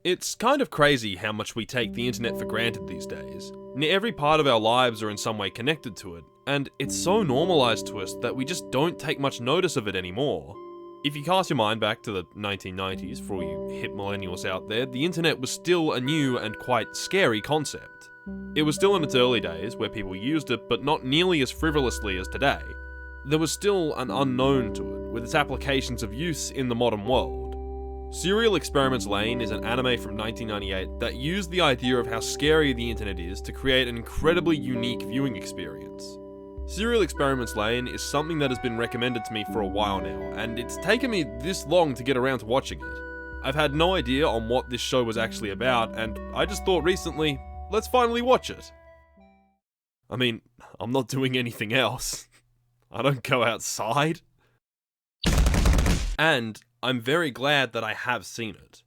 It's kind of crazy how much we take the internet for granted these days. Near every part of our lives are in some way connected to it, and it's so normalized to us that we just don't take much notice of it anymore. If you cast your mind back to the 1990s, for all you hip millennials out there, the internet was still a new and quite scary concept. It was still in its early days, where people used it, but not nearly as frivolously as today. There was still an unknown to it, with its applications of use in the modern world. Surreal Experiments Lain is an anime from 1998 that used the idea of how scary the internet is to create an incredibly unique viewing experience. Surreal Experiments Lain is something that has been recommended to me for a while now, and it's taken me this long to get around to watching it. I've had no idea on what this show was actually about, and I just thought recently, let's finally watch it. I mean, I'm not doing anything else. I don't go outside. And I'm very glad that I have seen it.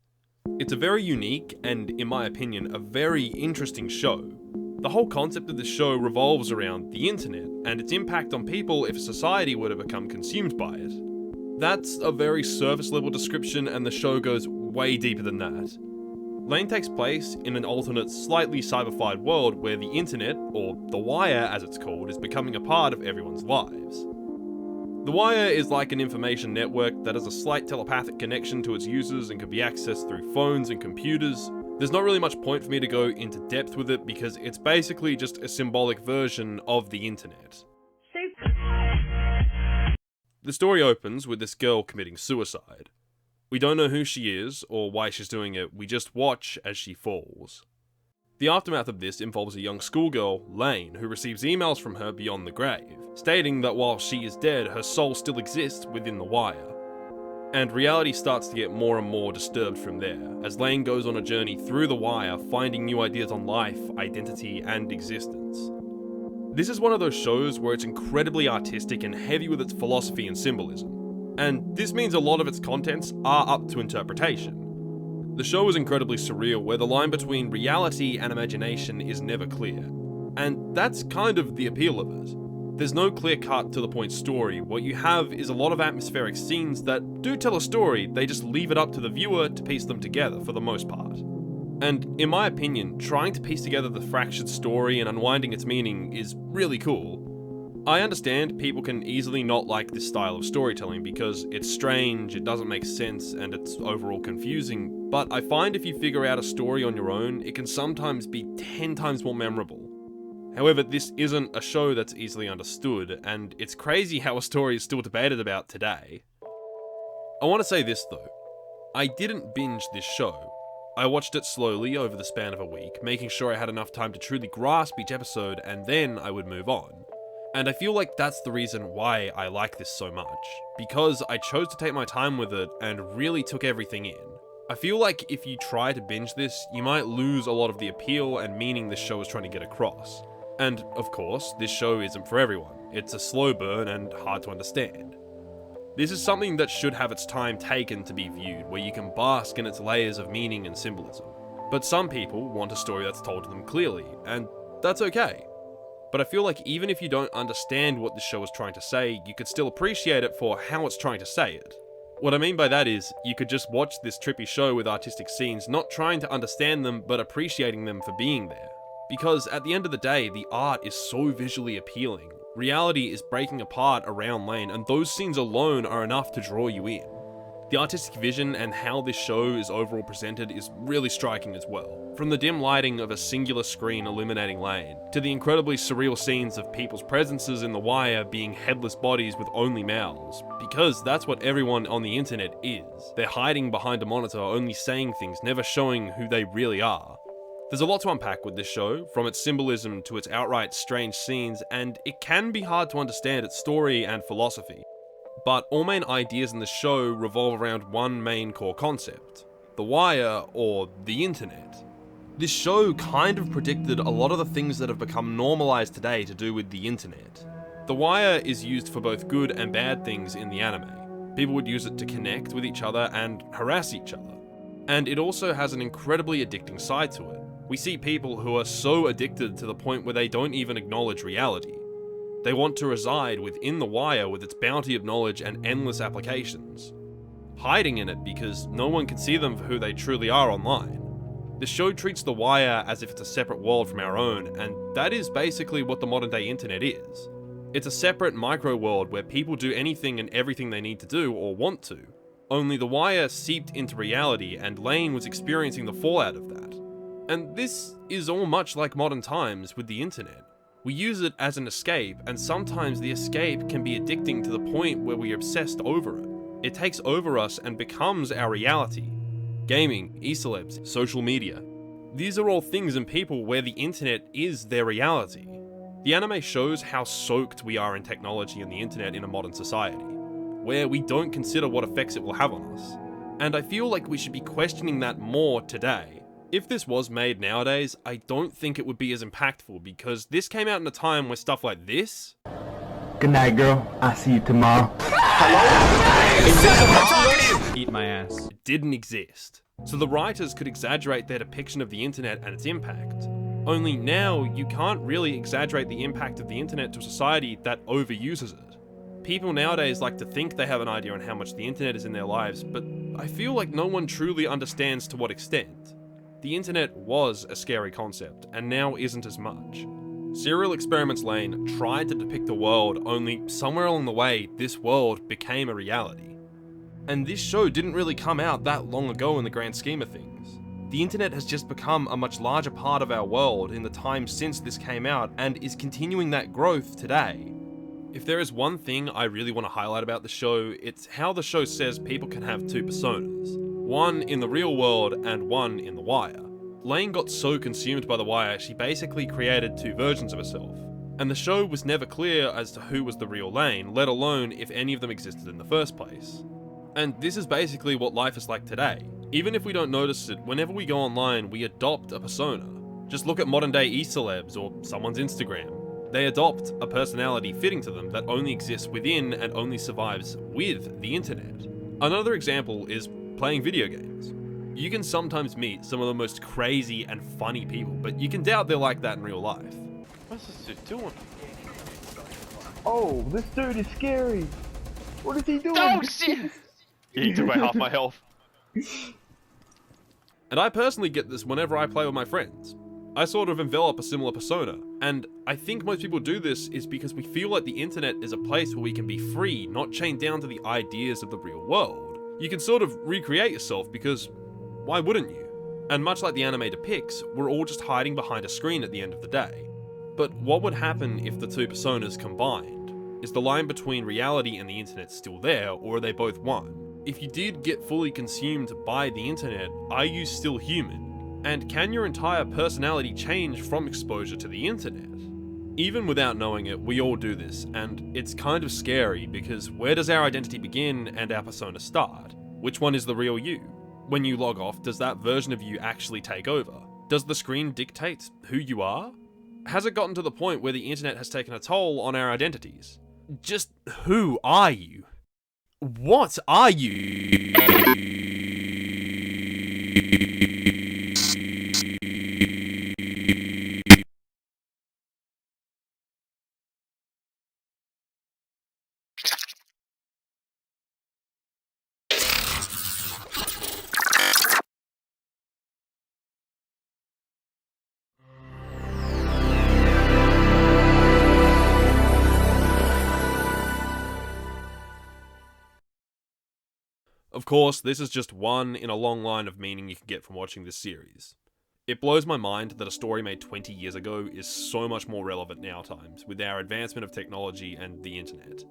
It's a very unique and, in my opinion, a very interesting show. The whole concept of this show revolves around the internet and its impact on people if society were to become consumed by it. That's a very surface level description, and the show goes way deeper than that. Lain takes place in an alternate, slightly cyberfied world where the internet, or the wire as it's called, is becoming a part of everyone's lives. The wire is like an information network that has a slight telepathic connection to its users and can be accessed through phones and computers. There's not really much point for me to go into depth with it because it's basically just a symbolic version of the internet. The story opens with this girl committing suicide. We don't know who she is or why she's doing it, we just watch as she falls. The aftermath of this involves a young schoolgirl, Lain, who receives emails from her beyond the grave, stating that while she is dead, her soul still exists within the wire. And reality starts to get more and more disturbed from there, as Lain goes on a journey through the wire, finding new ideas on life, identity, and existence. This is one of those shows where it's incredibly artistic and heavy with its philosophy and symbolism. And this means a lot of its contents are up to interpretation. The show is incredibly surreal, where the line between reality and imagination is never clear. And that's kind of the appeal of it. There's no clear-cut to-the-point story. What you have is a lot of atmospheric scenes that do tell a story, they just leave it up to the viewer to piece them together for the most part. And in my opinion, trying to piece together the fractured story and unwinding its meaning is really cool. I understand people can easily not like this style of storytelling because it's strange, it doesn't make sense, and it's overall confusing, but I find if you figure out a story on your own, it can sometimes be 10 times more memorable. However, this isn't a show that's easily understood, and it's crazy how a story is still debated about today. I want to say this though, I didn't binge this show. I watched it slowly over the span of a week, making sure I had enough time to truly grasp each episode, and then I would move on. And I feel like that's the reason why I like this so much, because I chose to take my time with it and really took everything in. I feel like if you try to binge this, you might lose a lot of the appeal and meaning this show is trying to get across. And of course, this show isn't for everyone. It's a slow burn and hard to understand. This is something that should have its time taken to be viewed, where you can bask in its layers of meaning and symbolism. But some people want a story that's told to them clearly, and that's okay. But I feel like even if you don't understand what the show is trying to say, you could still appreciate it for how it's trying to say it. What I mean by that is, you could just watch this trippy show with artistic scenes, not trying to understand them, but appreciating them for being there. Because at the end of the day, the art is so visually appealing. Reality is breaking apart around Lain, and those scenes alone are enough to draw you in. The artistic vision and how this show is overall presented is really striking as well. From the dim lighting of a singular screen illuminating Lain, to the incredibly surreal scenes of people's presences in the wire being headless bodies with only mouths, because that's what everyone on the internet is. They're hiding behind a monitor, only saying things, never showing who they really are. There's a lot to unpack with this show, from its symbolism to its outright strange scenes, and it can be hard to understand its story and philosophy. But all main ideas in the show revolve around one main core concept: the wire, or the internet. This show kind of predicted a lot of the things that have become normalized today to do with the internet. The wire is used for both good and bad things in the anime. People would use it to connect with each other and harass each other. And it also has an incredibly addicting side to it. We see people who are so addicted to the point where they don't even acknowledge reality. They want to reside within the wire with its bounty of knowledge and endless applications, hiding in it because no one can see them for who they truly are online. The show treats The Wire as if it's a separate world from our own, and that is basically what the modern day internet is. It's a separate micro world where people do anything and everything they need to do or want to. Only The Wire seeped into reality, and Lain was experiencing the fallout of that. And this is all much like modern times with the internet. We use it as an escape, and sometimes the escape can be addicting to the point where we're obsessed over it. It takes over us and becomes our reality. Gaming, e-celebs, social media. These are all things and people where the internet is their reality. The anime shows how soaked we are in technology and the internet in a modern society, where we don't consider what effects it will have on us. And I feel like we should be questioning that more today. If this was made nowadays, I don't think it would be as impactful because this came out in a time where stuff like this... Good night, girl. I'll see you tomorrow. Eat my ass. Didn't exist. So the writers could exaggerate their depiction of the internet and its impact. Only now, you can't really exaggerate the impact of the internet to a society that overuses it. People nowadays like to think they have an idea on how much the internet is in their lives, but I feel like no one truly understands to what extent. The internet was a scary concept, and now isn't as much. Surreal Experiments Lain tried to depict a world, only somewhere along the way, this world became a reality. And this show didn't really come out that long ago in the grand scheme of things. The internet has just become a much larger part of our world in the time since this came out, and is continuing that growth today. If there is one thing I really want to highlight about the show, it's how the show says people can have two personas. One in the real world and one in The Wire. Lain got so consumed by The Wire, she basically created two versions of herself. And the show was never clear as to who was the real Lain, let alone if any of them existed in the first place. And this is basically what life is like today. Even if we don't notice it, whenever we go online, we adopt a persona. Just look at modern day e-celebs or someone's Instagram. They adopt a personality fitting to them that only exists within and only survives with the internet. Another example is playing video games. You can sometimes meet some of the most crazy and funny people, but you can doubt they're like that in real life. What's this dude doing? Oh, this dude is scary. What is he doing? Oh shit! Yeah, he took away half my health. And I personally get this whenever I play with my friends. I sort of envelop a similar persona, and I think most people do this is because we feel like the internet is a place where we can be free, not chained down to the ideas of the real world. You can sort of recreate yourself because why wouldn't you? And much like the anime depicts, we're all just hiding behind a screen at the end of the day. But what would happen if the two personas combined? Is the line between reality and the internet still there, or are they both one? If you did get fully consumed by the internet, are you still human? And can your entire personality change from exposure to the internet? Even without knowing it, we all do this, and it's kind of scary because where does our identity begin and our persona start? Which one is the real you? When you log off, does that version of you actually take over? Does the screen dictate who you are? Has it gotten to the point where the internet has taken a toll on our identities? Just who are you? What are you? Of course, this is just one in a long line of meaning you can get from watching this series. It blows my mind that a story made 20 years ago is so much more relevant now times, with our advancement of technology and the internet.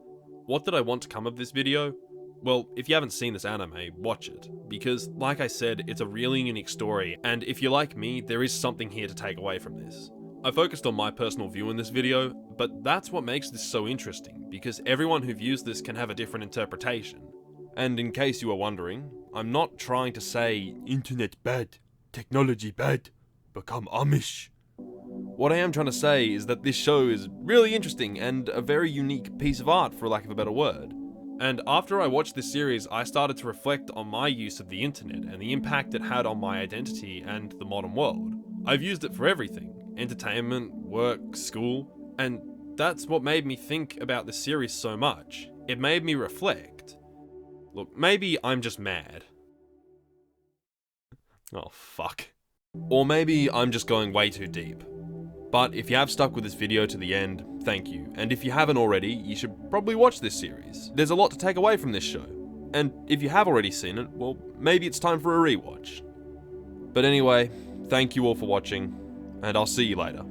What did I want to come of this video? Well, if you haven't seen this anime, watch it, because like I said, it's a really unique story, and if you're like me, there is something here to take away from this. I focused on my personal view in this video, but that's what makes this so interesting, because everyone who views this can have a different interpretation. And in case you were wondering, I'm not trying to say, internet bad, technology bad, become Amish. What I am trying to say is that this show is really interesting and a very unique piece of art, for lack of a better word. And after I watched this series, I started to reflect on my use of the internet and the impact it had on my identity and the modern world. I've used it for everything, entertainment, work, school, and that's what made me think about this series so much. It made me reflect. Look, maybe I'm just mad. Oh, fuck. Or maybe I'm just going way too deep. But if you have stuck with this video to the end, thank you. And if you haven't already, you should probably watch this series. There's a lot to take away from this show. And if you have already seen it, well, maybe it's time for a rewatch. But anyway, thank you all for watching, and I'll see you later.